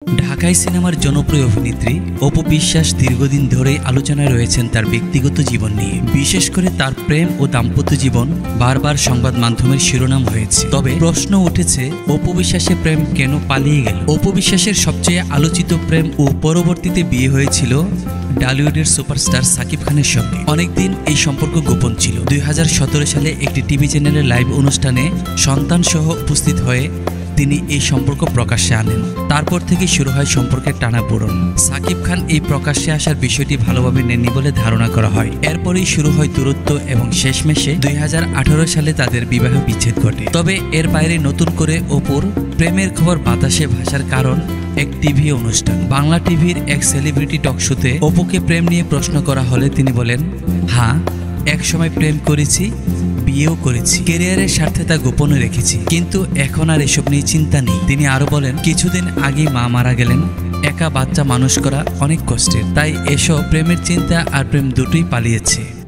ঢাকাই সিনেমার জনপ্রিয় অভিনেত্রী অপু বিশ্বাস দীর্ঘদিন ধরেই আলোচনায় রয়েছেন তার ব্যক্তিগত জীবন নিয়ে। বিশেষ করে তার প্রেম ও দাম্পত্য জীবন বারবার সংবাদ মাধ্যমের শিরোনাম হয়েছে। তবে প্রশ্ন উঠেছে, অপু বিশ্বাসের প্রেম কেন পালিয়ে গেল? অপু বিশ্বাসের সবচেয়ে আলোচিত প্রেম ও পরবর্তীতে বিয়ে হয়েছিল ঢালিউডের সুপারস্টার সাকিব খানের সঙ্গে। অনেকদিন এই সম্পর্ক গোপন ছিল। 2017 সালে একটি টিভি চ্যানেলের লাইভ অনুষ্ঠানে সন্তান সহ উপস্থিত হয়ে তিনি এই সম্পর্ক প্রকাশ্যে আনেন। তারপর থেকে শুরু হয় সম্পর্কের টানাপোড়েন। সাকিব খান এই প্রকাশ্যে আসার বিষয়টি ভালোভাবে নেননি বলে ধারণা করা হয়। এরপরেই শুরু হয় দূরত্ব এবং শেষমেশে 2018 সালে তাদের বিবাহ বিচ্ছেদ ঘটে। তবে এর বাইরে নতুন করে অপুর প্রেমের খবর বাতাসে ভাসার কারণ এক টিভি অনুষ্ঠান। বাংলা টিভির এক সেলিব্রিটি টক শোতে অপুকে প্রেম নিয়ে প্রশ্ন করা হলে তিনি বলেন, হ্যাঁ, এক সময় প্রেম করেছি, বিয়েও করেছি, ক্যারিয়ারের স্বার্থে তা গোপনে রেখেছি, কিন্তু এখন আর এসব নিয়ে চিন্তা নেই। তিনি আরো বলেন, কিছুদিন আগে মা মারা গেলেন, একা বাচ্চা মানুষ করা অনেক কষ্টের, তাই এসব প্রেমের চিন্তা আর প্রেম দুটোই পালিয়েছে।